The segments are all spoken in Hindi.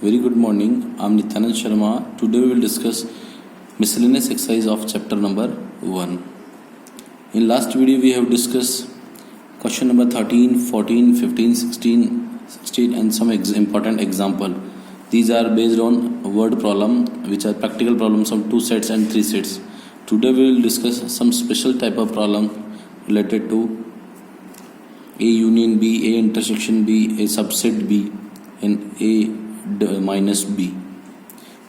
Very good morning. I'm Nityanand Sharma. Today we will discuss miscellaneous exercise of chapter number 1. In last video we have discussed question number 13, 14, 15, 16 and some important example. These are based on word problem which are practical problems of 2 sets and 3 sets. Today we will discuss some special type of problem related to A union B, A intersection B, A subset B and A minus B.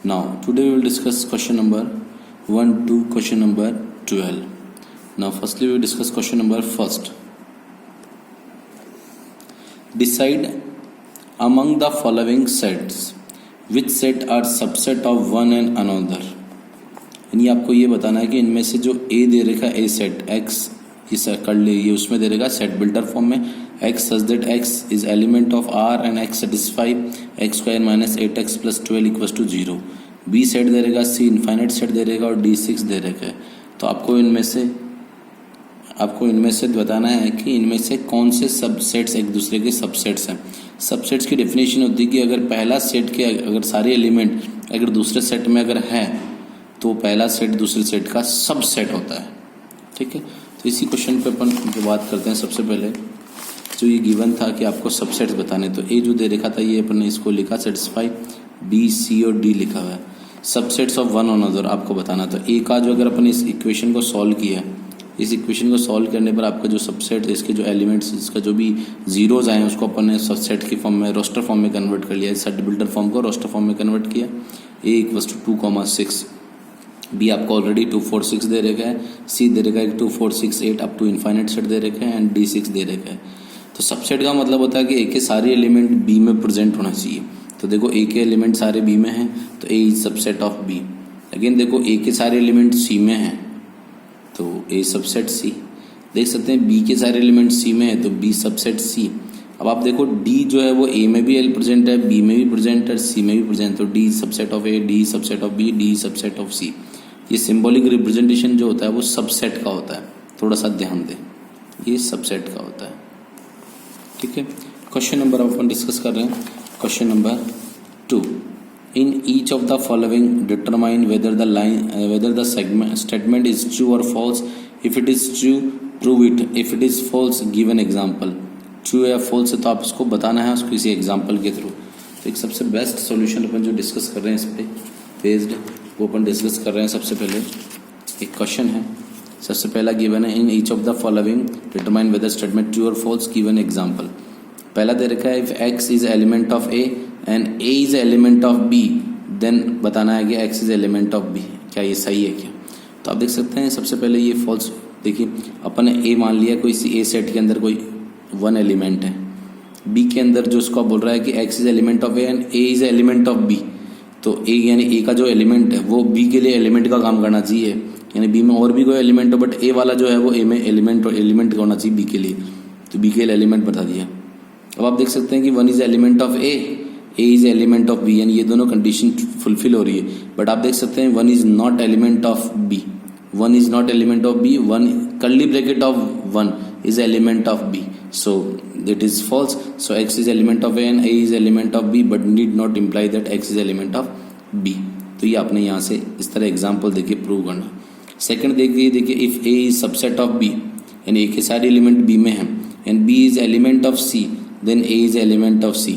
Now today we will discuss question number 1 to question number 12. Now firstly we will discuss question number first. Decide among the following sets which set are subset of one and another. यानी आपको ये बताना है कि इनमें से जो A दे रखा है A सेट X इस कर ले ये उसमें दे रहेगा सेट बिल्डर फॉर्म में X such that X is element of R and X satisfy X square minus 8X plus 12 equals to 0. B set दे रहेगा, C इनफाइनाइट सेट दे रहेगा और D 6 दे रहेगा है. तो आपको इनमें से बताना है कि इनमें से कौन से सबसेट्स एक दूसरे के सबसेट्स हैं. सबसेट्स की डेफिनेशन होती है कि अगर पहला सेट के अगर सारे एलिमेंट अगर दूसरे सेट में अगर है तो पहला सेट दूसरे सेट का सबसेट होता है. ठीक है, तो इसी क्वेश्चन पे अपन जो बात करते हैं सबसे पहले जो ये गिवन था कि आपको सबसेट्स बताने. तो ए जो दे रखा था ये अपन ने इसको लिखा सेटिस्फाई बी सी और डी लिखा हुआ है. Subsets of one on other आपको बताना. तो ए का जो अगर अपन इस इक्वेशन को सॉल्व किया इस इक्वेशन को सॉल्व करने पर आपका जो सबसेट है इसके जो एलिमेंट्स इसका जो भी जीरोज आए उसको अपन ने सबसेट की फॉर्म में रोस्टर फॉर्म में कन्वर्ट कर लिया. सेट बिल्डर फॉर्म को रोस्टर फॉर्म में कन्वर्ट किया. ए इक्वल्स टू 2,6 बी आपको ऑलरेडी 2 4 6 दे रखा है. सी दे रखा है 2 4 6 8 अप टू इनफाइनाइट सेट दे रखा है एंड डी 6 दे रखा है. तो सबसेट का मतलब होता है कि ए के सारे एलिमेंट बी में प्रेजेंट होना चाहिए. तो देखो ए के एलिमेंट सारे बी में हैं तो A is subset of B. Again देखो ए के सारे एलिमेंट सी में हैं तो ए सबसेट सी. देख सकते हैं बी के सारे एलिमेंट सी में है तो बी सबसेट सी. अब आप देखो डी जो है वो ए में भी प्रेजेंट है, बी में भी प्रेजेंट है, सी में भी प्रेजेंट. तो D subset of A, D subset of B, D subset of C. ये सिंबॉलिक रिप्रेजेंटेशन जो होता है वो सबसेट का होता है. थोड़ा सा ध्यान दें, ये सबसेट का होता है. ठीक है, क्वेश्चन नंबर अपन डिस्कस कर रहे हैं. Question number 2. In each of the following determine whether the statement is true और false. If it is true prove it. If it is false give an example. True या फॉल्स है तो आप इसको बताना है उसको किसी एग्जाम्पल के थ्रू. तो एक सबसे बेस्ट सोल्यूशन अपन जो डिस्कस कर रहे हैं इस पर बेस्ड वो अपन डिस्कस कर रहे हैं. सबसे पहले एक क्वेश्चन है. सबसे पहला गिवन है in each of the following determine whether statement true और फॉल्स गिवन एग्जाम्पल. पहला दे रखा है if x is element of A and A is element of B then बताना है कि x is element of B. क्या ये सही है क्या? तो आप देख सकते हैं सबसे पहले ये फॉल्स. देखिए अपन ने ए मान लिया कोई ए सेट के अंदर कोई वन एलिमेंट है. बी के अंदर जो उसको बोल रहा है कि x is element of A and A is element of B. तो ए यानी ए का जो एलिमेंट है वो बी के लिए एलिमेंट का काम करना चाहिए. यानी बी में और भी कोई एलिमेंट हो बट ए वाला जो है वो ए में एलिमेंट होना चाहिए बी के लिए. तो बी के लिए एलिमेंट बता दिया. अब आप देख सकते हैं कि one is element of A is element of B. यानी ये दोनों कंडीशन फुलफिल हो रही है. बट आप देख सकते हैं one is not element of B. One is not element of B. One curly bracket of one is element of B. So that is false. So x is element of a and a is element of b but need not imply that x is element of b. तो ये आपने यहाँ से इस तरह एग्जाम्पल देके प्रूव करना. सेकंड देखिए if a is subset of b यानी a के सारे एलिमेंट b में हैं and b is element of c then a is element of c.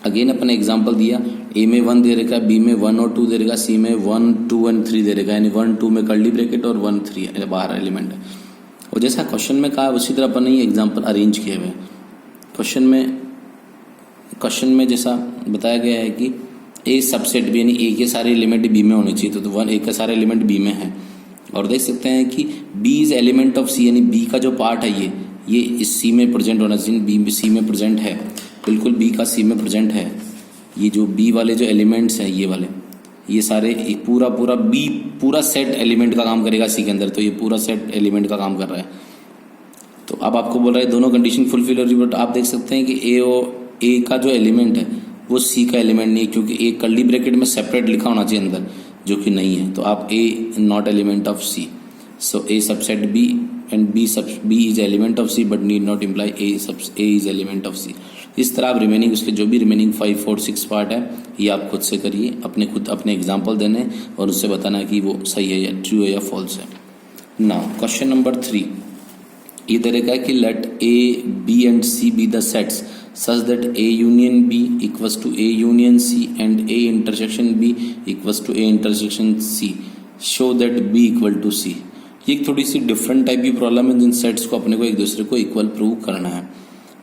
Again upon example दिया a में 1 दे रखा है, b में 1 और 2 दे रखा, c में 1 2 and 3 दे रखा. यानी 1 2 में कर्ली ब्रैकेट और 1 3 बाहर एलिमेंट है. और जैसा क्वेश्चन में कहा उसी तरह अपन ने ये एग्जाम्पल अरेंज किए हुए. क्वेश्चन में जैसा बताया गया है कि ए सबसेट बी यानी ए के सारे एलिमेंट बी में होने चाहिए. तो वन ए का सारे एलिमेंट बी में है. और देख सकते हैं कि बी इज एलिमेंट ऑफ सी यानी बी का जो पार्ट है ये इस सी में प्रेजेंट होना चाहिए. बी सी में प्रेजेंट है, बिल्कुल बी का सी में प्रेजेंट है. ये जो बी वाले जो एलिमेंट्स हैं ये वाले ये सारे पूरा बी पूरा सेट एलिमेंट का काम करेगा सी के अंदर. तो ये पूरा सेट एलिमेंट का काम कर रहा है. तो अब आपको बोल रहा है दोनों कंडीशन फुलफिल हो रही है. बट आप देख सकते हैं कि ए का जो एलिमेंट है वो सी का एलिमेंट नहीं है क्योंकि ए कर्ली ब्रैकेट में सेपरेट लिखा होना चाहिए अंदर जो कि नहीं है. तो आप A not element of C. So A subset B and B is element of C but need not imply A is element of C. इस तरह आप रिमेनिंग उसके जो भी रिमेनिंग 5, 4, 6 पार्ट है ये आप खुद से करिए, अपने एग्जाम्पल देने और उससे बताना कि वो सही है या ट्रू है या फॉल्स है। नाउ क्वेश्चन नंबर 3 ये दे रखा है कि let A B and C be the sets such that A union B equals to A union C and A intersection B equals to A intersection C, show that B equal to C. ये एक थोड़ी सी डिफरेंट टाइप की प्रॉब्लम है जिन सेट्स को अपने को एक दूसरे को इक्वल प्रूव करना है।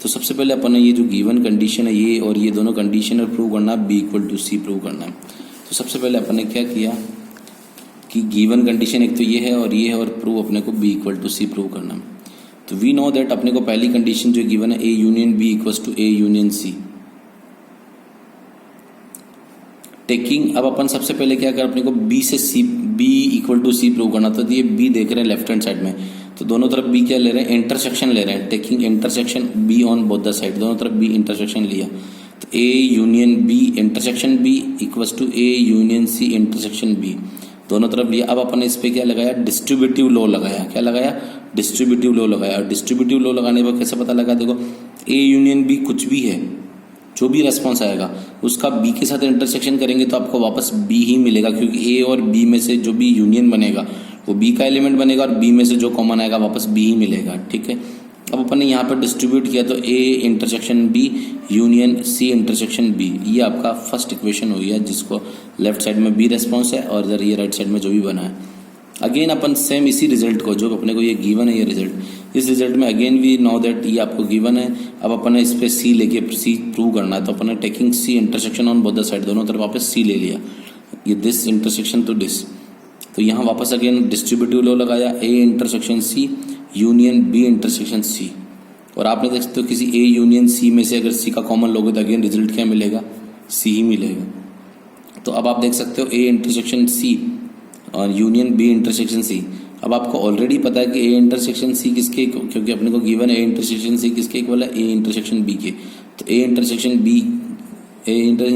तो सबसे पहले अपन ने ये जो गिवन कंडीशन है ये और ये दोनों कंडीशन है प्रूव करना है, B equal to C prove करना है। तो सबसे पहले अपन ने क्या किया कि गिवन कंडीशन एक तो ये है और प्रूव अपने को B equal to C prove करना है। तो वी नो दैट अपने को पहली कंडीशन जो गिवन है ए union B equals to A union C. Taking अब अपन सबसे पहले क्या कर अपने को बी से C B equal to C prove करना। तो ये बी देख रहे हैं लेफ्ट हैंड साइड में, तो दोनों तरफ बी क्या ले रहे हैं, इंटरसेक्शन ले रहे हैं। Taking intersection B on both the side, दोनों तरफ बी इंटरसेक्शन लिया तो ए union B intersection B equals to A union C intersection B, दोनों तरफ लिया। अब अपन ने इस पे क्या लगाया, डिस्ट्रीब्यूटिव लॉ लगाया। क्या लगाया, डिस्ट्रीब्यूटिव लॉ लगाया। और डिस्ट्रीब्यूटिव लॉ लगाने पर कैसे पता लगा, देखो ए यूनियन बी कुछ भी है, जो भी रेस्पॉन्स आएगा उसका बी के साथ इंटरसेक्शन करेंगे तो आपको वापस बी ही मिलेगा, क्योंकि ए और बी में से जो भी यूनियन बनेगा वो बी का एलिमेंट बनेगा और बी में से जो कॉमन आएगा वापस बी ही मिलेगा। ठीक है, अब अपन ने यहाँ पर डिस्ट्रीब्यूट किया तो ए intersection B union C intersection B, ये आपका फर्स्ट इक्वेशन हो गया जिसको लेफ्ट साइड में बी रेस्पॉन्स है और इधर ये राइट साइड में जो भी बना है। अगेन अपन सेम इसी रिजल्ट को जो अपने को ये गिवन है ये रिजल्ट, इस रिजल्ट में अगेन वी नो दैट ये आपको गिवन है। अब अपन ने इस पे सी लेके सी प्रूव करना है तो अपन ने taking C intersection on both the side, दोनों तरफ वापस सी ले लिया, ये दिस इंटरसेक्शन टू दिस। तो यहाँ वापस अगेन डिस्ट्रीब्यूटिव लॉ लगाया, ए intersection C union B intersection C. और आपने देख सकते हो किसी ए यूनियन सी में से अगर सी का कॉमन लोगे तो अगेन रिजल्ट क्या मिलेगा, सी ही मिलेगा। तो अब आप देख सकते हो ए इंटरसेक्शन सी और यूनियन बी इंटरसेक्शन सी। अब आपको ऑलरेडी पता है कि ए इंटरसेक्शन सी किसके, क्योंकि अपने को गिवन है ए इंटरसेक्शन सी किसके इक्वल है, ए इंटरसेक्शन बी के। तो ए इंटरसेक्शन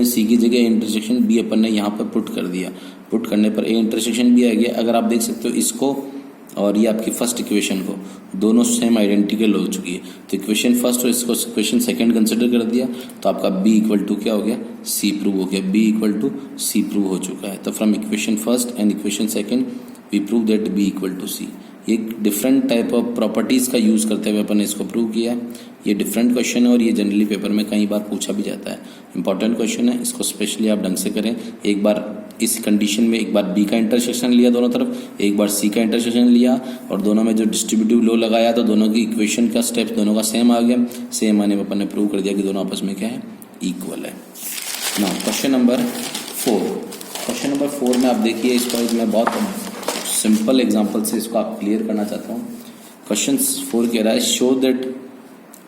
सी की जगह ए इंटरसेक्शन बी अपन ने यहाँ पर पुट कर दिया। पुट करने पर ए इंटरसेक्शन बी आ गया। अगर आप देख सकते हो इसको और ये आपकी फर्स्ट इक्वेशन को, दोनों सेम आइडेंटिकल हो चुकी है। तो इक्वेशन फर्स्ट और इसको इक्वेशन सेकंड कंसिडर कर दिया तो आपका बी इक्वल टू क्या हो गया, सी प्रूव हो गया। B equal to C prove हो चुका है। तो from equation first and equation second we prove that B equal to C. ये डिफरेंट टाइप ऑफ प्रॉपर्टीज़ का यूज़ करते हुए अपन ने इसको प्रूव किया है। ये डिफरेंट क्वेश्चन है और ये जनरली पेपर में कई बार पूछा भी जाता है। इंपॉर्टेंट क्वेश्चन है, इसको स्पेशली आप ढंग से करें। एक बार इस कंडीशन में एक बार बी का इंटरसेक्शन लिया दोनों तरफ, एक बार सी का इंटरसेक्शन लिया और दोनों में जो डिस्ट्रीब्यूटिव लॉ लगाया तो दोनों की इक्वेशन का स्टेप्स दोनों का सेम आ गया। सेम आने में अपन ने प्रूव कर दिया कि दोनों आपस में क्या है, इक्वल है। Now question number 4। Question number 4 में आप देखिए, इसको मैं बहुत सिंपल एग्जांपल से इसको आप क्लियर करना चाहता हूँ। क्वेश्चन 4 कह रहा है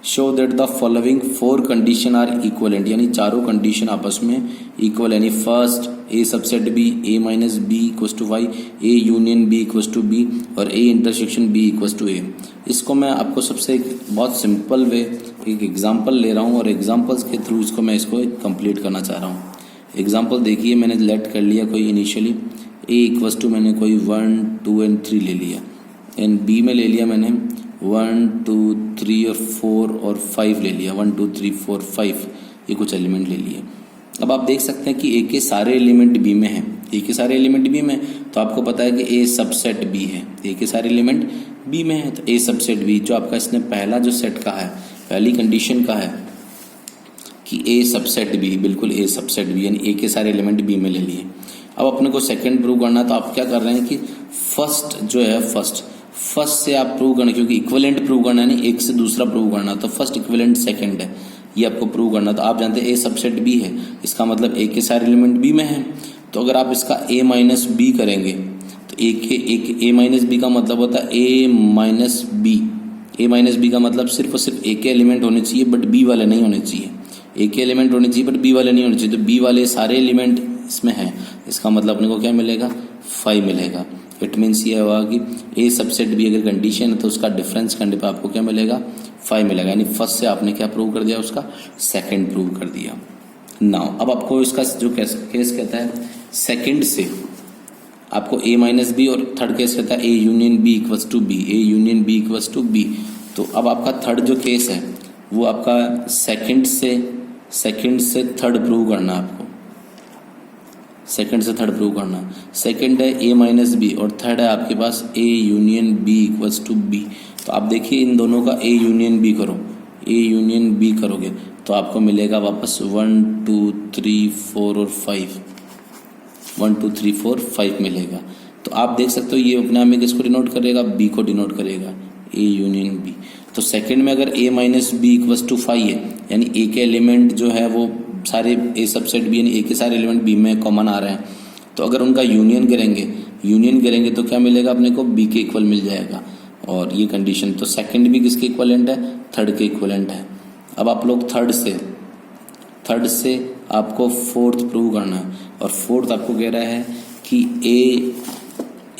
show that the following 4 condition are equivalent, यानी चारों कंडीशन आपस में इक्वल, यानी first A subset B A minus B equals to y, A union B equals to B और A intersection B equals to A. इसको मैं आपको सबसे एक बहुत सिंपल वे एक एग्जांपल ले रहा हूँ और एग्जांपल्स के थ्रू इसको मैं कंप्लीट करना चाह रहा हूँ। एग्जांपल देखिए, मैंने लेट कर लिया कोई इनिशियली ए इक्वल्स टू मैंने कोई 1, 2 एंड 3 ले लिया, एंड बी में ले लिया मैंने 1, 2, 3 और 4 और 5 ले लिया। 1, 2, 3, 4, 5 ये कुछ एलिमेंट ले लिए। अब आप देख सकते हैं कि ए के सारे एलिमेंट बी में हैं। ए के सारे एलिमेंट बी में, तो आपको पता है कि ए सबसेट बी है। ए के सारे एलिमेंट बी में है तो ए सबसेट बी, जो आपका इसने पहला जो सेट का है, पहली कंडीशन का है कि ए सबसेट बी, बिल्कुल ए सबसेट बी, यानी ए के सारे एलिमेंट बी में ले लिए। अब अपने को सेकंड प्रूव करना है तो आप क्या कर रहे हैं कि फर्स्ट जो है फर्स्ट से आप प्रूव करना, क्योंकि इक्विवेलेंट प्रूव करना है, नहीं एक से दूसरा प्रूव करना। तो फर्स्ट इक्विवेलेंट सेकंड है, ये आपको प्रूव करना। तो आप जानते हैं ए सबसेट बी है, इसका मतलब ए के सारे एलिमेंट बी में है। तो अगर आप इसका ए माइनस बी करेंगे तो ए माइनस बी का मतलब होता है ए minus B. A minus B का मतलब सिर्फ और सिर्फ ए के एलिमेंट होने चाहिए बट बी वाले नहीं होने चाहिए। ए के एलिमेंट होने चाहिए बट बी वाले नहीं होने चाहिए। तो बी वाले सारे एलिमेंट इसमें हैं, इसका मतलब अपने को क्या मिलेगा, 5 मिलेगा। इट मीन्स ये होगा कि ए सबसेट बी अगर कंडीशन है तो उसका डिफरेंस करने पर आपको क्या मिलेगा, 5 मिलेगा। यानी फर्स्ट से आपने क्या प्रूव कर दिया, उसका सेकंड प्रूव कर दिया। नाउ अब आपको इसका जो केस कहता है, सेकंड से आपको ए माइनस बी, और थर्ड केस कहता है ए union B equals to B, A union B equals to B. तो अब आपका थर्ड जो केस है वो आपका सेकंड से थर्ड प्रूव करना है आपको, सेकंड से थर्ड प्रूव करना। सेकंड है a माइनस बी और थर्ड है आपके पास a union b equals to b। तो आप देखिए इन दोनों का a यूनियन b करो, a यूनियन b करोगे तो आपको मिलेगा वापस 1 2 3 4 और 5, 1 2 3 4 5 मिलेगा। तो आप देख सकते हो ये अपने आप में किसको डिनोट करेगा, b को डिनोट करेगा, a यूनियन b। तो सेकंड में अगर a minus B equals to 5 है, यानी a के एलिमेंट जो है वो सारे a सबसेट b यानी a के सारे एलिमेंट b में कॉमन आ रहे हैं, तो अगर उनका यूनियन करेंगे तो क्या मिलेगा अपने को, b के इक्वल मिल जाएगा। और ये कंडीशन, तो सेकंड भी किसके इक्वलेंट है, थर्ड के इक्वलेंट है। अब आप लोग थर्ड से आपको फोर्थ प्रूव करना है, और फोर्थ आपको कह रहा है कि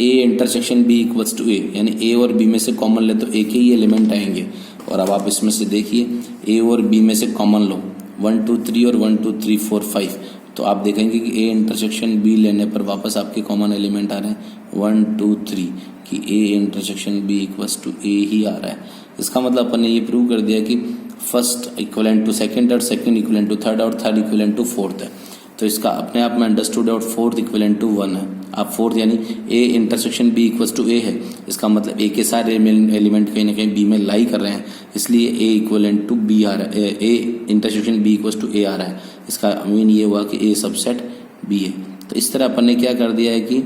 a intersection b equals to a, यानी a और b में से कॉमन ले तो a के ही एलिमेंट आएंगे। और अब आप इसमें से देखिए a और b में से कॉमन लो, 1 2 3 और 1 2 3 4 5, तो आप देखेंगे कि a इंटरसेक्शन b लेने पर वापस आपके कॉमन एलिमेंट आ रहे हैं 1 2 3, कि a intersection b equals to a ही आ रहा है। इसका मतलब अपन ने ये प्रूव कर दिया कि फर्स्ट इक्वलेंट टू सेकंड और सेकंड इक्वलेंट टू थर्ड और थर्ड इक्वलेंट टू फोर्थ है। तो इसका अपने आप में अंडरस्टूड है और फोर्थ इक्वलेंट टू 1 है। आप फोर्थ यानी a intersection b equals to a है, इसका मतलब a के सारे एलिमेंट कहीं ना कहीं b में लाई कर रहे हैं, इसलिए a इक्वलेंट टू b आ रहा है, a intersection b equals to a आ रहा है। इसका मीन ये हुआ कि a सबसेट b है। तो इस तरह अपन ने क्या कर दिया है कि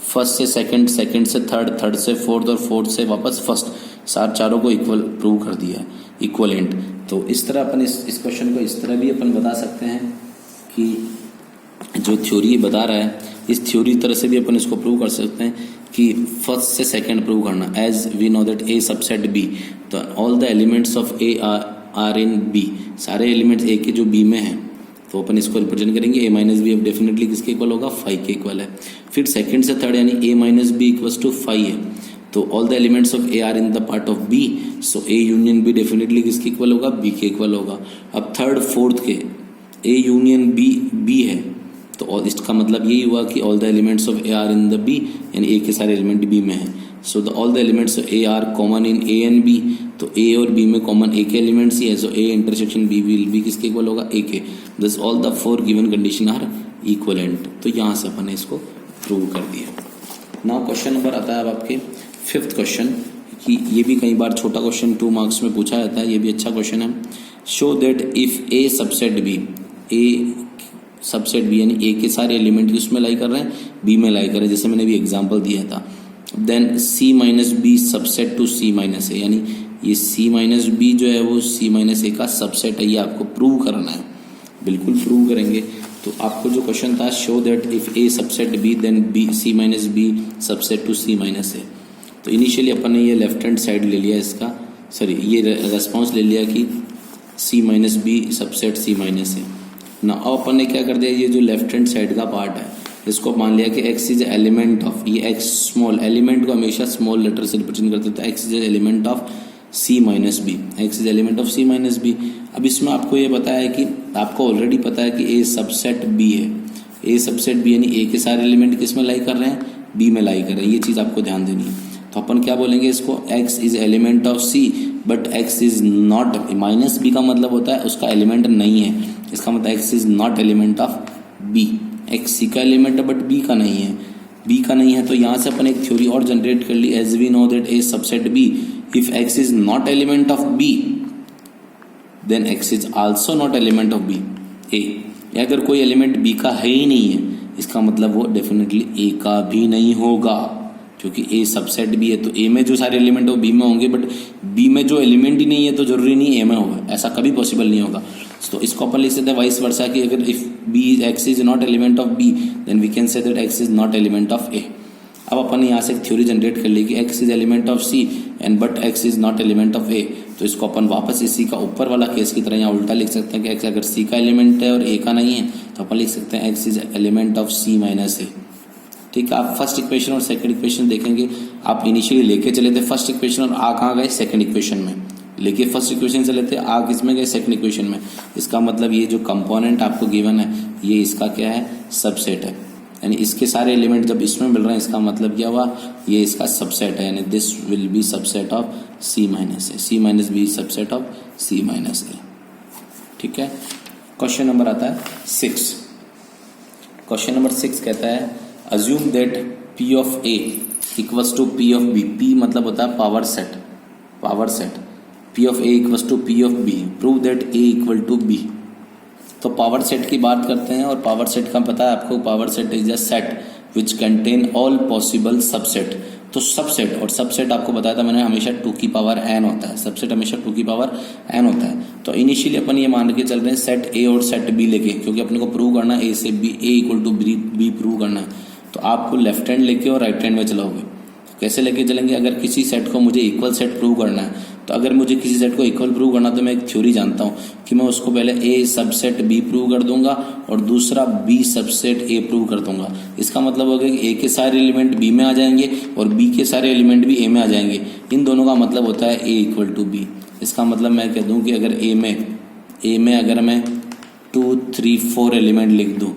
फर्स्ट से सेकंड, सेकंड से थर्ड, थर्ड से फोर्थ और फोर्थ से वापस फर्स्ट, चारों को इक्वल प्रूव कर दिया है, इक्वलेंट। तो इस तरह अपन इस क्वेश्चन को इस तरह भी अपन बता सकते हैं कि जो थ्योरी बता रहा है इस थ्योरी तरह से भी अपन इसको प्रूव कर सकते हैं कि फर्स्ट से सेकंड प्रूव करना, as we know that a subset b, तो all the elements of a are in b, सारे एलिमेंट्स a के जो b में हैं, तो अपन इसको रिप्रेजेंट करेंगे a माइनस बी। अब डेफिनेटली किसके इक्वल होगा, 5 के इक्वल है। फिर सेकंड से थर्ड यानी a minus B equals to 5 है, तो all the elements of a are in the part of b, so a union b definitely किसके इक्वल होगा, b के इक्वल होगा। अब थर्ड फोर्थ के a यूनियन b है, तो इसका मतलब यही हुआ कि all the elements of a are in the b, यानी a के सारे एलिमेंट b में हैं। So the all the elements of a are common in a and b, तो a और b में कॉमन a के एलिमेंट्स ही है, so a intersection b will be किसके इक्वल होगा, a के। This all the 4 given condition are equivalent. तो यहाँ से अपन ने इसको प्रूव कर दिया। नाउ क्वेश्चन नंबर आता है अब आपके 5th क्वेश्चन, कि ये भी कई बार छोटा क्वेश्चन 2 मार्क्स में पूछा जाता है, ये भी अच्छा क्वेश्चन है। Show that if a subset b, a subset b यानी a के सारे एलिमेंट किसमें लाई कर रहे हैं, b में लाई कर रहे हैं, जैसे मैंने भी एग्जांपल दिया था। Then c minus B subset to c minus a, यानी ये c माइनस बी जो है वो c माइनस a का सबसेट है, ये आपको प्रूव करना है। बिल्कुल प्रूव करेंगे। तो आपको जो क्वेश्चन था, show that if a subset b then b c minus b subset to c minus a। तो इनिशियली अपन ने ये लेफ्ट हैंड साइड ले लिया इसका, सॉरी ये रेस्पॉन्स ले लिया कि c minus B subset c minus a ना। अब अपन ने क्या कर दिया, ये जो लेफ्ट हैंड साइड का पार्ट है इसको मान लिया कि x इज एलिमेंट ऑफ, ये x स्मॉल एलिमेंट को हमेशा स्मॉल लेटर से रिप्रेजेंट करते थे, x is element of c minus B, x is element of c minus B. अब इसमें आपको ये पता है कि आपको ऑलरेडी पता है कि a सबसेट b है, a सबसेट b यानी a के सारे एलिमेंट किस में लाई कर रहे हैं, b में लाई कर रहे हैं, ये चीज़ आपको ध्यान देनी है। तो अपन क्या बोलेंगे इसको, x is element of c but x is not, minus b का मतलब होता है उसका एलिमेंट नहीं है, इसका मतलब x is not element of b, x c का एलिमेंट है बट b का नहीं है, b का नहीं है। तो यहाँ से अपन एक थ्योरी और जनरेट कर ली, as we know that a subset b, if x is not element of b then x is also not element of b, a, अगर कोई एलिमेंट b का है ही नहीं है इसका मतलब वो डेफिनेटली a का भी नहीं होगा, क्योंकि a सबसेट b है तो a में जो सारे एलिमेंट है वो b में होंगे, बट b में जो एलिमेंट ही नहीं है तो जरूरी नहीं a में होगा, ऐसा कभी पॉसिबल नहीं होगा। तो इसको अपन लिख सकते हैं वाइस वर्सा कि अगर if b x is not element of b then we can say that x is not element of a। अब अपन यहाँ से एक थ्योरी जनरेट कर ली कि x is element of c and but x is not element of a। तो इसको अपन वापस इसी का ऊपर वाला केस की तरह यहाँ उल्टा लिख सकते हैं कि x अगर c का एलिमेंट है और a का नहीं है तो अपन लिख सकते हैं x is element of c minus a। ठीक है, आप फर्स्ट इक्वेशन और सेकंड इक्वेशन देखेंगे, आप इनिशियली लेके चले थे फर्स्ट इक्वेशन और आ कहाँ गए, सेकंड इक्वेशन में। लेके फर्स्ट इक्वेशन से लेते आ किसमें गए, सेकंड इक्वेशन में। इसका मतलब ये जो कंपोनेंट आपको गिवन है ये इसका क्या है, सबसेट है। यानी इसके सारे एलिमेंट जब इसमें मिल रहे हैं इसका मतलब क्या हुआ, ये इसका सबसेट है, यानी this will be subset of C minus A, C minus B subset of C minus A. ठीक है। क्वेश्चन नंबर आता है 6। क्वेश्चन नंबर 6 कहता है assume that P of A equals to P of B। P मतलब होता है power set, power set. P of A equals to P of B, prove that A equal to B। तो पावर सेट की बात करते हैं, और पावर सेट का पता है आपको, power set is a set which contain all possible subset. तो सबसेट, और सबसेट आपको बताया था मैंने, हमेशा 2 की पावर n होता है, सबसेट हमेशा 2 की पावर n होता है। तो इनिशियली अपन ये मान के चल रहे हैं सेट A और सेट B लेके, क्योंकि अपने को प्रूव करना है A से B, A equal to B prove करना है। तो आपको लेफ्ट हैंड लेके और राइट हैंड में चलाओगे। कैसे लेके चलेंगे, अगर किसी सेट को मुझे इक्वल सेट प्रूव करना है, तो अगर मुझे किसी सेट को इक्वल प्रूव करना तो मैं एक थ्योरी जानता हूँ कि मैं उसको पहले A सबसेट B प्रूव कर दूंगा और दूसरा B सबसेट A प्रूव कर दूंगा। इसका मतलब होगा कि A के सारे एलिमेंट B में आ जाएंगे और B के सारे एलिमेंट भी A में आ जाएंगे। इन दोनों का मतलब होता है A इक्वल टू B। इसका मतलब मैं कह दूँ कि अगर A में अगर मैं 2 3 4 एलिमेंट लिख दूँ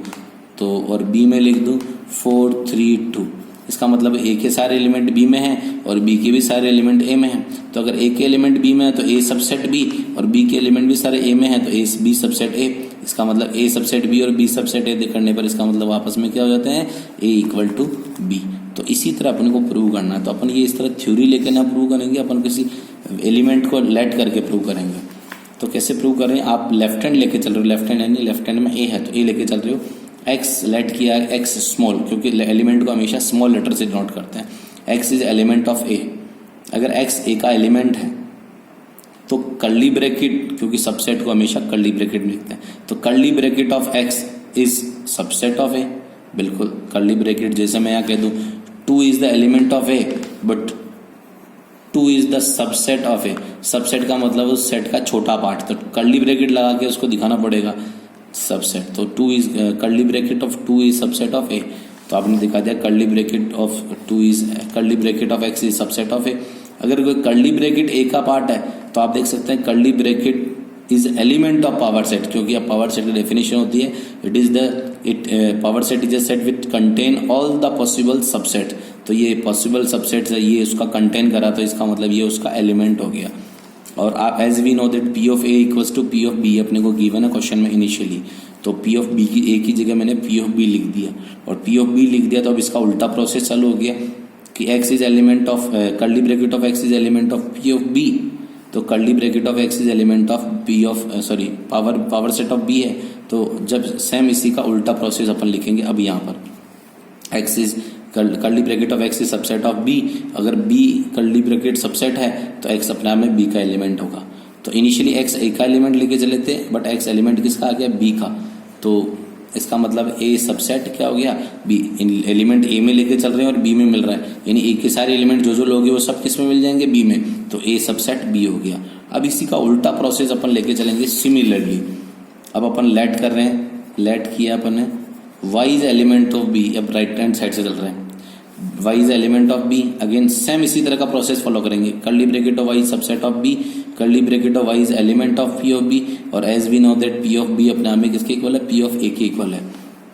तो, और B में लिख दूँ 4 3 2, इसका मतलब A के सारे एलिमेंट B में हैं और B के भी सारे एलिमेंट A में हैं। तो अगर A के एलिमेंट B में है तो A सबसेट B, और B के एलिमेंट भी सारे A में हैं तो A B सबसेट A। इसका मतलब A सबसेट B और B सबसेट A करने पर इसका मतलब आपस में क्या हो जाते हैं, A इक्वल टू B। तो इसी तरह अपन को प्रूव करना है। तो अपन ये इस तरह थ्योरी लेके ना प्रूव करेंगे, अपन किसी एलिमेंट को लेट करके प्रूव करेंगे। तो कैसे प्रूव कर रहे हैं, आप लेफ्ट हैंड लेके चल रहे हो, लेफ्ट हैंड यानी लेफ्ट हैंड में A है तो A लेके चल रहे हो, एक्स लेट किया है, एक्स स्मॉल, क्योंकि एलिमेंट को हमेशा स्मॉल लेटर से डिनोट करते हैं। X is element of A. अगर एक्स ए का एलिमेंट है तो कर्ली ब्रैकेट, क्योंकि सबसेट को हमेशा कर्ली ब्रैकेट में लिखते हैं, तो curly bracket of x is subset of A. बिल्कुल कर्ली ब्रैकेट, जैसे मैं यहाँ कह दूँ 2 is the element of A but 2 is the subset of A. Subset का मतलब उस सेट का छोटा पार्ट, तो कर्ली ब्रैकेट लगा के उसको दिखाना पड़ेगा सबसेट। तो 2 is curly bracket of 2 is subset of A. तो आपने दिखा दिया curly bracket of 2 is curly bracket of x is subset of A. अगर कोई कर्ली ब्रैकेट ए का पार्ट है तो आप देख सकते हैं curly bracket is element of power set, क्योंकि अब पावर सेट की डेफिनेशन होती है power set is a set which contain all the possible subset. तो ये पॉसिबल सबसेट्स है, ये उसका कंटेन करा, तो इसका मतलब ये उसका एलिमेंट हो गया। और आप as we know that P of A equals to P of B अपने को गिवन है क्वेश्चन में इनिशियली, तो P ऑफ B की A की जगह मैंने P ऑफ B लिख दिया, और P ऑफ B लिख दिया तो अब इसका उल्टा प्रोसेस चालू हो गया कि x is element of curly bracket of x is element of P of B। तो curly bracket of x is element of P of power set of B है। तो जब सेम इसी का उल्टा प्रोसेस अपन लिखेंगे अब यहाँ पर x is curly bracket of x is subset of b. अगर बी कर्ली ब्रैकेट सबसेट है तो एक्स अपने आप में बी का एलिमेंट होगा। तो इनिशियली एक्स ए का एलिमेंट लेके चले थे, बट एक्स एलिमेंट किसका आ गया, बी का। तो इसका मतलब ए सबसेट क्या हो गया, बी। एलिमेंट ए में लेके चल रहे हैं और बी में मिल रहा है, यानी ए के सारे एलिमेंट जो लोगे वो सब किस में मिल जाएंगे, बी में। तो ए सबसेट बी हो गया। अब इसी का उल्टा प्रोसेस अपन लेके चलेंगे सिमिलरली। अब अपन लेट कर रहे हैं, लेट किया अपन ने y is element of b। अब राइट हैंड साइड से चल रहे हैं, y is element of b। Again same इसी तरह का प्रोसेस फॉलो करेंगे, curly bracket of y subset of b, curly bracket of y is element of p of b। और as we know that p of b अपने आप में किसके इक्वल है, p ऑफ a के इक्वल है।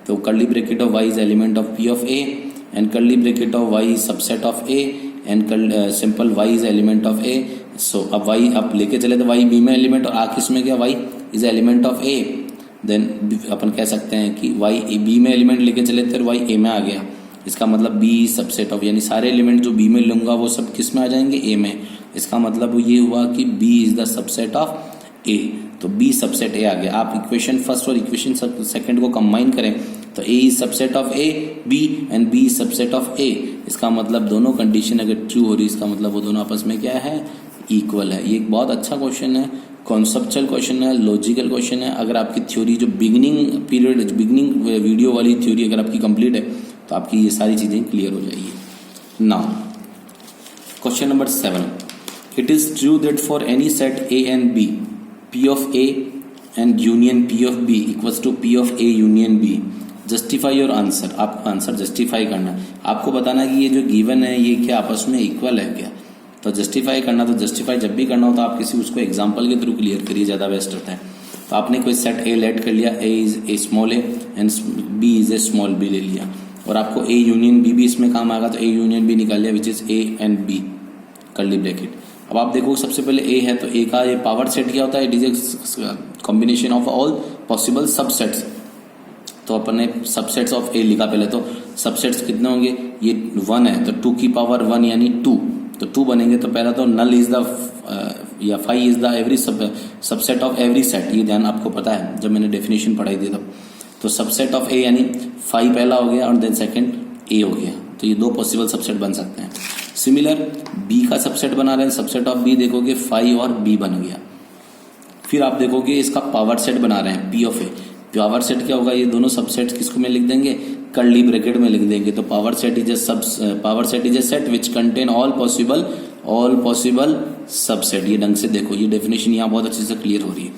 तो curly bracket of y is element of p of a and curly bracket of y is subset of a and simple y is element of a। सो अब y आप लेके चले तो y b में एलिमेंट, और आ किस में गया, y is element of a। Then अपन कह सकते हैं कि y b में एलिमेंट लेके चले थे और y a में आ गया। इसका मतलब b सबसेट ऑफ, यानी सारे एलिमेंट जो b में लूंगा वो सब किस में आ जाएंगे, a में। इसका मतलब ये हुआ कि b is the subset of a। तो b सबसेट a आ गया। आप इक्वेशन फर्स्ट और इक्वेशन सेकंड को कंबाइन करें तो a is subset of a, b and b is subset of a। इसका मतलब दोनों कंडीशन अगर ट्रू हो रही, इसका मतलब वो दोनों आपस में क्या है, इक्वल है। ये एक बहुत अच्छा क्वेश्चन है, कॉन्सेप्चुअल क्वेश्चन है, लॉजिकल क्वेश्चन है। अगर आपकी थ्योरी जो बिगिनिंग वीडियो वाली थ्योरी अगर आपकी कंप्लीट है तो आपकी ये सारी चीज़ें क्लियर हो जाएगी। Now question number 7, it is true that for any set a and b, p of a and union p of b equals to p of a union b, justify your answer. आपको आंसर जस्टिफाई करना है, आपको बताना है कि ये जो गिवन है ये क्या आपस में इक्वल है क्या। तो जस्टिफाई करना, तो जस्टिफाई जब भी करना हो तो आप किसी उसको एग्जाम्पल के थ्रू क्लियर करिए, ज़्यादा बेस्ट होता है। तो आपने कोई सेट ए लेट कर लिया, A is a small a and B is a small b ले लिया। और आपको ए यूनियन बी भी इसमें काम आएगा, तो ए यूनियन बी निकाल लिया which is a and b curly bracket. अब आप देखो सबसे पहले ए है तो ए का ये पावर सेट क्या होता है, it is a combination of all possible subsets. तो अपन ने सबसेट्स ऑफ ए लिखा पहले, तो सबसेट्स कितने होंगे, ये 1 है तो 2 की पावर 1 यानी 2, तो 2 बनेंगे। तो पहला तो नल इज द या phi is the every subset of every set, ये ध्यान आपको पता है जब मैंने डेफिनेशन पढ़ाई थी तब। तो सबसेट ऑफ ए यानी फाई पहला हो गया और देन सेकंड ए हो गया, तो ये 2 पॉसिबल सबसेट बन सकते हैं। सिमिलर बी का सबसेट बना रहे हैं, सबसेट ऑफ बी देखोगे फाई और बी बन गया। फिर आप देखोगे इसका पावर सेट बना रहे हैं P of A, power set क्या होगा, ये दोनों सबसेट किसको में लिख देंगे, कर्ली ब्रैकेट में लिख देंगे। तो power set is a set which contain all possible subset. ये ढंग से देखो, ये डेफिनेशन यहाँ बहुत अच्छे से क्लियर हो रही है।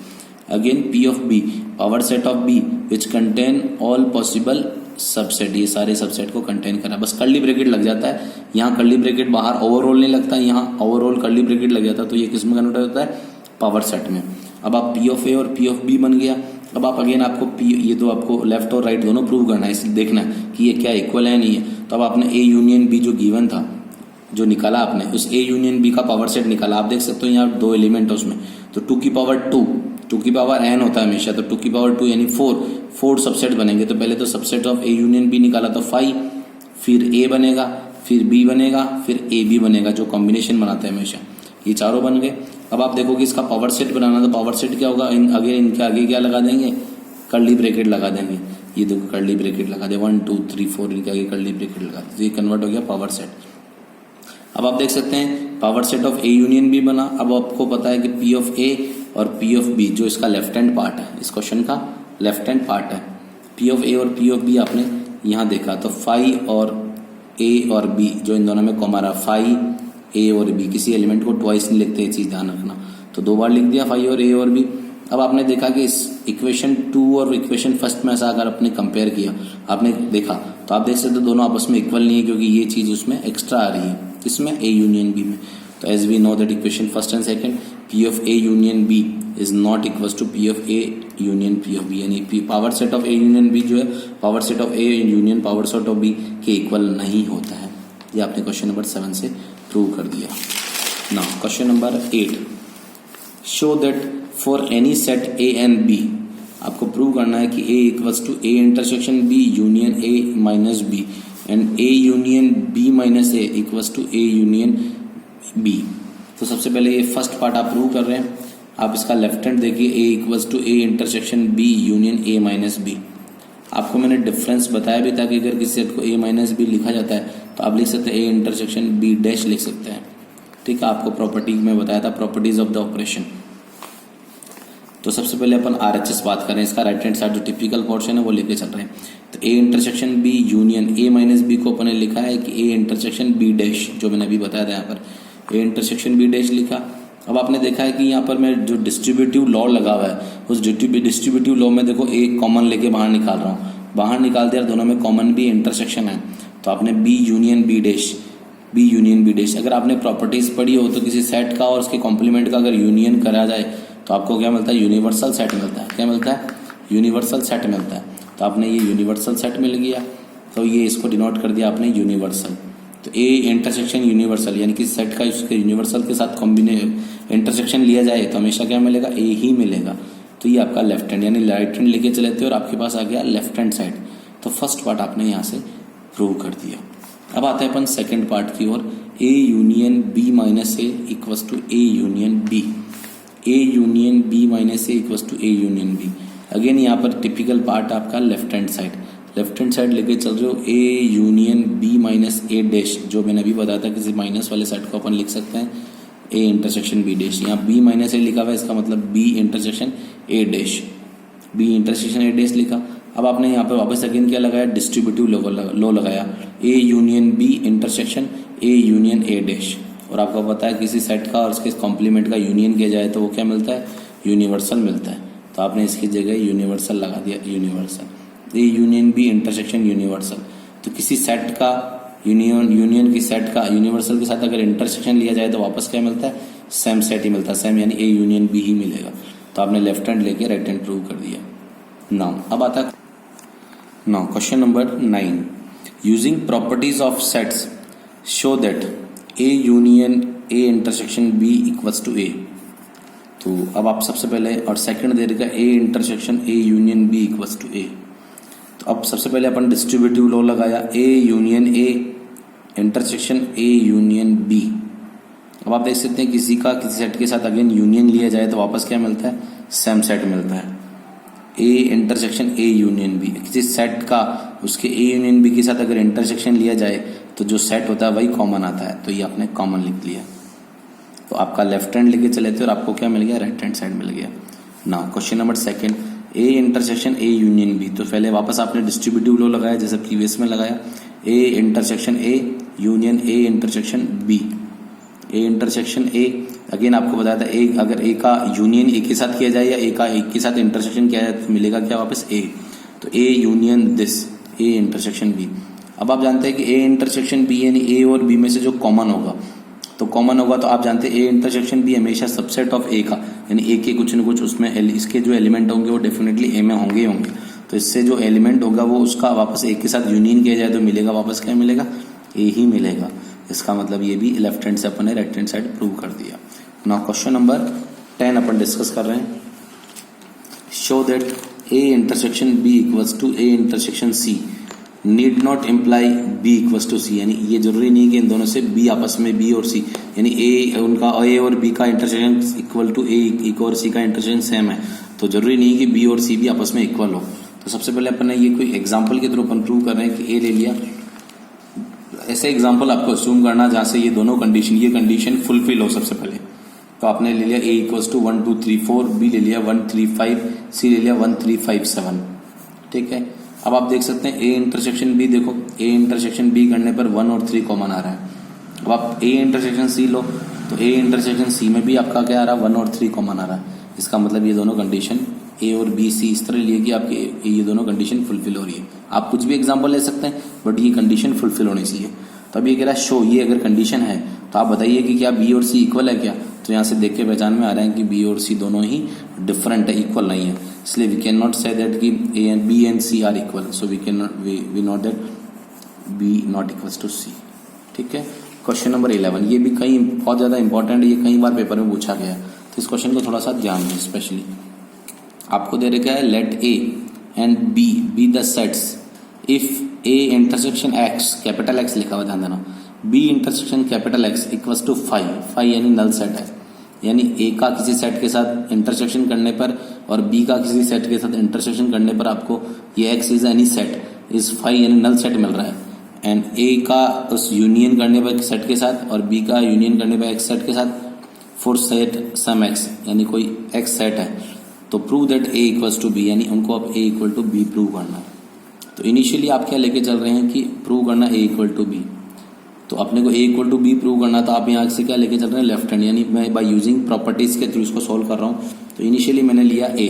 Again p of b, power set of b which contain all possible subset, ये सारे सबसेट को कंटेन करा, बस कर्ली ब्रैकेट लग जाता है। यहाँ कर्ली ब्रैकेट बाहर ओवरऑल नहीं लगता, यहाँ ओवरऑल कर्ली ब्रैकेट लग जाता है, तो ये किस में कन्वर्ट होता है, पावर सेट में। अब आप पी ऑफ ए और पी ऑफ बी बन गया। अब आप अगेन आपको पी, ये तो आपको लेफ्ट और राइट दोनों प्रूव करना है, इसलिए देखना है कि ये क्या इक्वल है नहीं है। तो अब आपने ए यूनियन बी जो गिवन था, जो निकाला आपने, उस ए यूनियन बी का पावर सेट निकाला। आप देख सकते हो यहाँ 2 एलिमेंट है उसमें, तो 2 की पावर 2 की पावर n होता है हमेशा, तो 2 की पावर 2 यानी 4 सबसेट बनेंगे। तो पहले तो subset of A union b निकाला तो 5, फिर ए बनेगा, फिर बी बनेगा, फिर ए बी बनेगा, जो कॉम्बिनेशन बनाते हैं हमेशा, ये चारों बन गए। अब आप देखोगे इसका पावर सेट बनाना, तो पावर सेट क्या होगा, अगेन इनके आगे क्या लगा देंगे, कर्ली ब्रैकेट लगा देंगे। ये देखो कर्ली ब्रैकेट लगा दे, 1 2 3 4 इनके आगे कर्ली ब्रैकेट लगा दे, ये कन्वर्ट हो गया पावर सेट। अब आप देख सकते हैं power set of A union b बना। अब आपको पता है कि पी ऑफ ए और पी ऑफ बी, जो इसका लेफ्ट हैंड पार्ट है, इस क्वेश्चन का लेफ्ट हैंड पार्ट है, पी ऑफ ए और पी ऑफ बी आपने यहाँ देखा, तो फाई और ए और बी, जो इन दोनों में कॉमा रहा, फाई ए और बी, किसी एलिमेंट को ट्वाइस नहीं लिखते, ये चीज ध्यान रखना, तो 2 बार लिख दिया फाई और ए और बी। अब आपने देखा कि इस इक्वेशन 2 और इक्वेशन फर्स्ट में ऐसा अगर आपने कंपेयर किया, आपने देखा, तो आप देख सकते हो दोनों आपस में इक्वल नहीं है, क्योंकि ये चीज उसमें एक्स्ट्रा आ रही है, इसमें ए यूनियन बी में। तो as we know that equation first and second, P of A union B is not equal to P of A union P of B, यानी power set of A union B जो है power set of A union power set of B के इक्वल नहीं होता है। ये आपने क्वेश्चन नंबर 7 से प्रूव कर दिया। Now question number 8, show that for any set A and B, आपको प्रूव करना है कि A equals to A intersection B union A minus B and A union B minus A equals to A union B. तो सबसे पहले ये फर्स्ट पार्ट आप प्रूव कर रहे हैं। आप इसका लेफ्ट हैंड देखिए, A equals to A intersection B union A minus B. आपको मैंने डिफरेंस बताया भी था कि अगर किसी सेट को ए माइनस बी लिखा जाता है तो आप लिख सकते हैं ए इंटरसेक्शन बी डैश लिख सकते हैं, ठीक है। आपको प्रॉपर्टी में बताया था, प्रॉपर्टीज ऑफ द ऑपरेशन। तो सबसे पहले अपन RHS बात करें, इसका राइट हैंड साइड जो टिपिकल पोर्शन है वो लेके चल रहे हैं। तो ए इंटरसेक्शन बी यूनियन ए माइनस बी को अपन ने लिखा है कि ए इंटरसेक्शन बी डैश, जो मैंने अभी बताया था यहाँ पर ए इंटरसेक्शन बी डैश लिखा। अब आपने देखा है कि यहाँ पर मैं जो डिस्ट्रीब्यूटिव लॉ लगा हुआ है, उस डिस्ट्रीब्यूटिव लॉ में देखो एक कॉमन लेके बाहर निकाल रहा हूँ, बाहर निकाल दिया, दोनों में कॉमन भी इंटरसेक्शन है, तो आपने बी यूनियन बी डैश। अगर आपने प्रॉपर्टीज पढ़ी हो तो किसी सेट का और उसके कॉम्प्लीमेंट का अगर यूनियन करा जाए तो आपको क्या मिलता है, यूनिवर्सल सेट मिलता है। क्या मिलता है, यूनिवर्सल सेट मिलता है। तो आपने ये यूनिवर्सल सेट मिल गया, तो ये इसको डिनोट कर दिया आपने यूनिवर्सल। तो ए इंटरसेक्शन यूनिवर्सल, यानी कि सेट का उसके यूनिवर्सल के साथ इंटरसेक्शन लिया जाए तो हमेशा क्या मिलेगा, ए ही मिलेगा। तो ये आपका लेफ्ट हैंड, यानी राइट हैंड लेके चले थे और आपके पास आ गया लेफ्ट हैंड साइड। तो फर्स्ट पार्ट आपने यहाँ से प्रूव कर दिया। अब आते हैं अपन सेकेंड पार्ट की ओर, A union B minus A equals to A union B. A union B minus A equals to A union B. Again यहाँ पर टिपिकल पार्ट आपका लेफ्ट हैंड साइड लेके चल रहे हो, A union B minus A dash, जो मैंने अभी बताया था किसी माइनस वाले सेट को अपन लिख सकते हैं ए इंटरसेक्शन बी डैश। यहाँ बी माइनस ए लिखा हुआ है, इसका मतलब b intersection a dash, b intersection a dash लिखा। अब आपने यहाँ पर वापस अगेन क्या लगाया, डिस्ट्रीब्यूटिव लॉ लगाया, ए union B intersection A union a dash. और आपको पता है किसी सेट का और उसके कॉम्प्लीमेंट का यूनियन किया जाए तो वो क्या मिलता है, यूनिवर्सल मिलता है। तो आपने इसकी जगह यूनिवर्सल लगा दिया, universal a union B intersection universal. तो किसी सेट का यूनियन की सेट का यूनिवर्सल के साथ अगर इंटरसेक्शन लिया जाए तो वापस क्या मिलता है, सेम सेट ही मिलता है, सेम यानी ए यूनियन बी ही मिलेगा। तो आपने लेफ्ट हैंड लेके राइट हैंड प्रूव कर दिया। नाउ अब आता है now question number 9, using properties of sets show that A union A intersection B equals to A. तो अब आप सबसे पहले और सेकंड दे रखा A intersection A union B equals to A. तो अब सबसे पहले अपन डिस्ट्रीब्यूटिव लॉ लगाया ए यूनियन ए इंटरसेक्शन ए यूनियन बी। अब आप देख सकते हैं किसी सेट के साथ अगेन यूनियन लिया जाए तो वापस क्या मिलता है, सेम सेट मिलता है। A intersection A union b, किसी सेट का उसके ए यूनियन बी के साथ अगर इंटरसेक्शन लिया जाए तो जो सेट होता है वही कॉमन आता है। तो ये आपने कॉमन लिख लिया, तो आपका लेफ्ट हैंड लेके चले थे और आपको क्या मिल गया, राइट हैंड साइड मिल गया। Now question number second, a intersection A union B. तो पहले वापस आपने डिस्ट्रीब्यूटिव लॉ लगाया जैसे प्रीवियस में लगाया, ए intersection A union A intersection b. A intersection a, again आपको बताया था ए अगर ए का यूनियन ए के साथ किया जाए या ए का ए के साथ इंटरसेक्शन किया जाए तो मिलेगा क्या वापस ए। तो ए union this a intersection b. अब आप जानते हैं कि ए इंटरसेक्शन बी यानी ए और बी में से जो कॉमन होगा, तो कॉमन होगा तो आप जानते हैं ए इंटरसेक्शन बी हमेशा सबसेट ऑफ ए का, यानी ए के कुछ न कुछ उसमें इसके जो एलिमेंट होंगे वो डेफिनेटली ए में होंगे ही होंगे। तो इससे जो एलिमेंट होगा वो उसका वापस ए के साथ यूनियन किया जाए तो मिलेगा वापस क्या मिलेगा, ए ही मिलेगा। इसका मतलब ये भी लेफ्ट हैंड से अपन ने राइट हैंड साइड प्रूव कर दिया। नाउ क्वेश्चन नंबर 10 अपन डिस्कस कर रहे हैं, show that A intersection B equals to A intersection C need not imply B equals to C. यानी ये जरूरी नहीं कि इन दोनों से बी आपस में बी और सी यानी ए उनका ए और बी का इंटरसेक्शन इक्वल टू ए और सी का इंटरसेक्शन सेम है, तो जरूरी नहीं कि बी और सी भी आपस में इक्वल हो। तो सबसे पहले अपन ने ये कोई एग्जाम्पल के थ्रू अपन प्रूव कर रहे हैं कि ए ले लिया, ऐसे एग्जाम्पल आपको असूम करना जहां से ये दोनों कंडीशन, ये कंडीशन फुलफिल हो। सबसे पहले तो आपने ले लिया ए इक्वल्स टू 1 2 3 4, बी ले लिया 1 3 5, सी ले लिया 1 3 5 7। ठीक है, अब आप देख सकते हैं ए इंटरसेक्शन बी, देखो ए इंटरसेक्शन बी करने पर 1 और 3 कॉमन आ रहा है। अब आप ए इंटरसेक्शन सी लो तो ए इंटरसेक्शन सी में भी आपका क्या आ रहा है, 1 और 3 कॉमन आ रहा है। इसका मतलब ये दोनों कंडीशन ए और बी सी इस तरह लिए कि आपके ये दोनों कंडीशन फुलफिल हो रही है। आप कुछ भी एग्जाम्पल ले सकते हैं बट ये कंडीशन फुलफिल होनी चाहिए। तो अब ये कह रहा है शो, ये अगर कंडीशन है तो आप बताइए कि क्या बी और सी इक्वल है क्या। तो यहाँ से देख के पहचान में आ रहा है कि बी और सी दोनों ही डिफरेंट है, इक्वल नहीं है। इसलिए we can not say that कि A and B and C are equal, so we can not we not that B not equals to C. ठीक है, क्वेश्चन नंबर 11, ये भी कई बहुत ज़्यादा इंपॉर्टेंट है, ये कई बार पेपर में पूछा गया है, तो इस क्वेश्चन को थोड़ा सा ध्यान दें। स्पेशली आपको दे रखा है let a and b be the sets if a intersection x, capital X लिखा हुआ ध्यान देना, b intersection capital X equals to 5 यानी नल सेट है। यानी ए का किसी सेट के साथ इंटरसेक्शन करने पर और बी का किसी सेट के साथ इंटरसेक्शन करने पर आपको ये x is any set is 5 यानी नल सेट मिल रहा है। एंड ए का उस यूनियन करने पर सेट के साथ और बी का यूनियन करने पर एक्स सेट के साथ फॉर सेट सम एक्स यानी कोई एक्स सेट है। तो prove that a equals to b, यानी उनको अब a equal to b prove करना है। तो इनिशियली आप क्या लेके चल रहे हैं कि प्रूव करना ए इक्वल टू बी, तो अपने को ए इक्वल टू बी प्रूव करना, तो आप यहाँ से क्या लेके चल रहे हैं लेफ्ट हैंड, यानी मैं बाय यूजिंग प्रॉपर्टीज के थ्रू इसको सॉल्व कर रहा हूँ। तो इनिशियली मैंने लिया ए,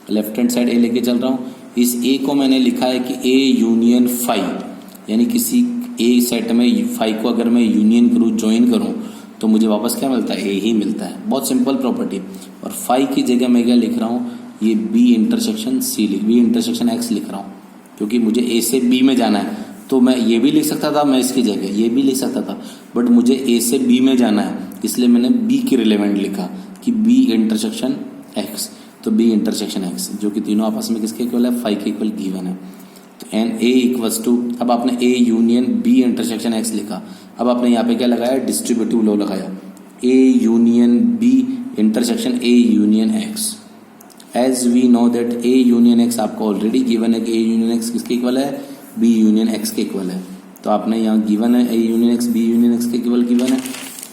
लेफ्ट हैंड साइड ए लेके चल रहा हूँ। इस ए को मैंने लिखा है कि ए यूनियन 5, यानी किसी ए सेट में 5 को अगर मैं यूनियन करूँ, ज्वाइन करूँ, तो मुझे वापस क्या मिलता है, ए ही मिलता है। बहुत सिंपल प्रॉपर्टी। और 5 की जगह मैं क्या लिख रहा हूँ, ये b intersection c b intersection x लिख रहा हूँ, क्योंकि मुझे ए से बी में जाना है। तो मैं ये भी लिख सकता था, मैं इसकी जगह ये भी लिख सकता था, बट मुझे ए से बी में जाना है, इसलिए मैंने बी के रिलेवेंट लिखा कि बी इंटरसेक्शन एक्स। तो बी इंटरसेक्शन एक्स जो कि तीनों आपस में किसके इक्वल है, 5 के इक्वल गिवन है। तो एन ए इक्वल्स टू, अब आपने a union B intersection x लिखा। अब आपने यहाँ पे क्या लगाया, डिस्ट्रीब्यूटिव लॉ लगाया, ए union B intersection A union x. As we know that A union x आपको ऑलरेडी गिवन है कि ए यूनियन एक्स किसके इक्वल है, बी यूनियन एक्स के इक्वल है। तो आपने यहाँ गिवन है ए union x b union x के इक्वल गिवन है।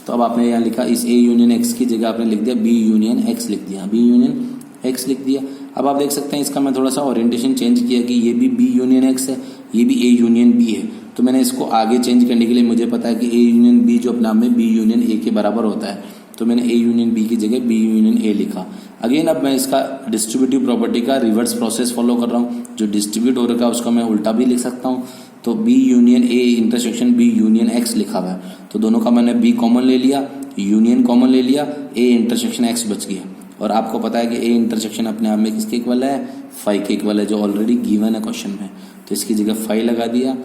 तो अब आपने यहाँ लिखा इस ए यूनियन एक्स की जगह आपने लिख दिया बी यूनियन एक्स लिख दिया, बी यूनियन एक्स लिख दिया। अब आप देख सकते हैं इसका मैं थोड़ा सा ओरिएंटेशन चेंज किया कि ये भी बी यूनियन एक्स है, ये भी ए यूनियन बी है। तो मैंने इसको आगे चेंज करने के लिए मुझे पता है कि ए यूनियन बी जो अपने आप में बी यूनियन ए के बराबर होता है, तो मैंने ए यूनियन बी की जगह बी यूनियन ए लिखा। अगेन अब मैं इसका डिस्ट्रीब्यूटिव प्रॉपर्टी का रिवर्स प्रोसेस फॉलो कर रहा हूँ, जो डिस्ट्रीब्यूट हो रखा है उसका मैं उल्टा भी लिख सकता हूँ। तो बी यूनियन ए इंटरसेक्शन बी यूनियन एक्स लिखा हुआ है, तो दोनों का मैंने बी कॉमन ले लिया, यूनियन कॉमन ले लिया, ए इंटरसेक्शन एक्स बच गया। और आपको पता है कि ए इंटरसेक्शन अपने आप में किसके इक्वल है, 5 के इक्वल है, जो ऑलरेडी गिवन है क्वेश्चन में। तो इसकी जगह 5 लगा दिया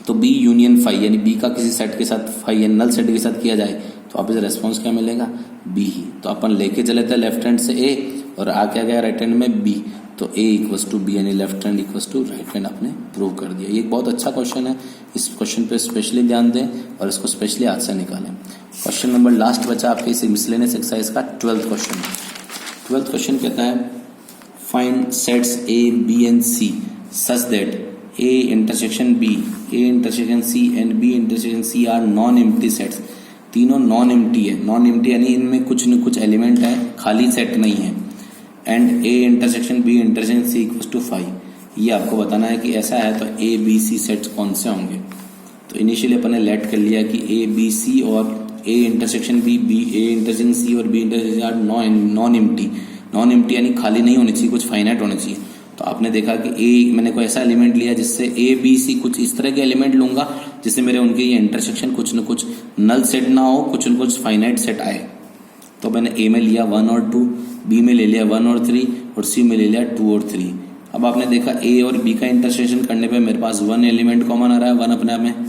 तो बी यूनियन फाई यानी बी का किसी सेट के साथ फाई यानी नल सेट के साथ किया जाए तो आप इसे रेस्पॉन्स क्या मिलेगा, बी ही। तो अपन लेके चले थे लेफ्ट हैंड से ए और आ क्या गया राइट हैंड में बी, तो ए इक्वस टू बी यानी left hand equals to right hand आपने प्रूव कर दिया। ये एक बहुत अच्छा क्वेश्चन है, इस क्वेश्चन पे स्पेशली ध्यान दें और इसको स्पेशली आज से निकालें। क्वेश्चन नंबर लास्ट बचा आपके इस मिसलेनियस एक्सरसाइज का 12th क्वेश्चन। 12th क्वेश्चन कहता है find sets a B and c such that A intersection b, A intersection c and b intersection c are non empty sets. तीनों नॉन एम्प्टी है, नॉन एम्प्टी यानी इनमें कुछ न कुछ एलिमेंट है, खाली सेट नहीं है। And A intersection b intersection c equals to 5, ये आपको बताना है कि ऐसा है तो ए बी सी सेट्स कौन से होंगे। तो इनिशियली अपन ने लेट कर लिया कि ए बी सी और A intersection B, B A intersection C और B intersection are non empty. Non empty यानी खाली नहीं होनी चाहिए, कुछ फाइनाइट होने चाहिए। तो आपने देखा कि ए मैंने कोई ऐसा एलिमेंट लिया जिससे ए बी सी कुछ इस तरह के एलिमेंट लूंगा जिससे मेरे उनके ये इंटरसेक्शन कुछ न कुछ नल सेट ना हो, कुछ न कुछ फाइनाइट सेट आए। तो मैंने ए में लिया 1 और 2, बी में ले लिया 1 और 3 और सी में ले लिया 2 और 3। अब आपने देखा ए और बी का इंटरसेक्शन करने पे मेरे पास 1 एलिमेंट कॉमन आ रहा है, 1 अपने आप में,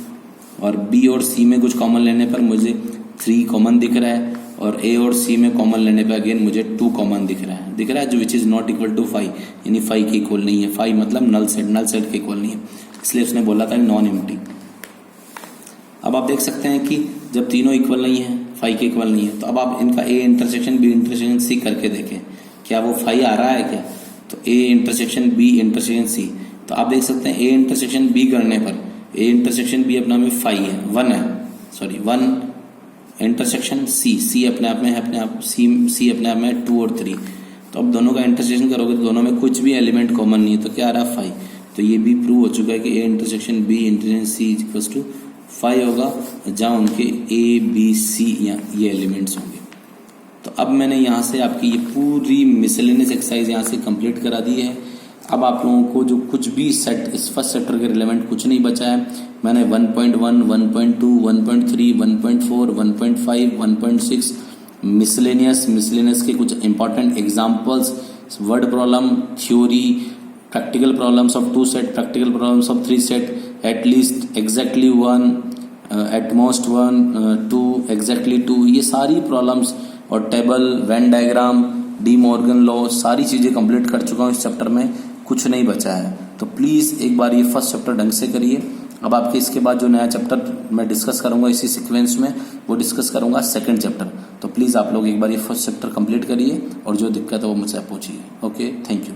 और बी और सी में कुछ कॉमन लेने पर मुझे 3 कॉमन दिख रहा है, और ए और सी में कॉमन लेने पे अगेन मुझे 2 कॉमन दिख रहा है जो which is not equal to 5 यानी 5 के इक्वल नहीं है। 5 मतलब नल सेट के इक्वल नहीं है, इसलिए उसने बोला था नॉन एम्प्टी। अब आप देख सकते हैं कि जब तीनों इक्वल नहीं है, 5 के इक्वल नहीं है, तो अब आप इनका a intersection b intersection c करके देखें क्या वो 5 आ रहा है क्या। तो ए इंटरसेक्शन बी इंटरसेक्शन सी, तो आप देख सकते हैं ए इंटरसेक्शन बी करने पर ए इंटरसेक्शन बी अपना में 5 है, 1 है, सॉरी 1 इंटरसेक्शन सी अपने आप में है, अपने आप सी अपने आप में 2 और 3। तो अब दोनों का इंटरसेक्शन करोगे तो दोनों में कुछ भी एलिमेंट कॉमन नहीं है, तो क्या आ रहा है 5। तो ये भी प्रूव हो चुका है कि a intersection b intersection c equals to 5 होगा, जहाँ उनके ए बी सी ये एलिमेंट्स होंगे। तो अब मैंने यहाँ से आपकी ये पूरी मिसलेनियस एक्सरसाइज यहाँ से कंप्लीट करा दी है। अब आप लोगों को जो कुछ भी सेट इस फर्स्ट चैप्टर के रिलेवेंट कुछ नहीं बचा है। मैंने 1.1, 1.2, 1.3, 1.4, 1.5, 1.6 मिसलेनियस के कुछ important examples, word problem, theory, practical problems of 2 set, practical problems of 3 set, at least exactly 1, at most 1, 2, exactly 2, ये सारी प्रॉब्लम्स और table, Venn diagram, De Morgan law, सारी चीज़ें कंप्लीट कर चुका हूँ इस चैप्टर में, कुछ नहीं बचा है। तो प्लीज़ एक बार ये फर्स्ट चैप्टर ढंग से करिए। अब आपके इसके बाद जो नया चैप्टर मैं डिस्कस करूंगा इसी सीक्वेंस में, वो डिस्कस करूंगा सेकंड चैप्टर। तो प्लीज़ आप लोग एक बार ये फर्स्ट चैप्टर कंप्लीट करिए और जो दिक्कत है वो मुझसे पूछिए। Okay, thank you.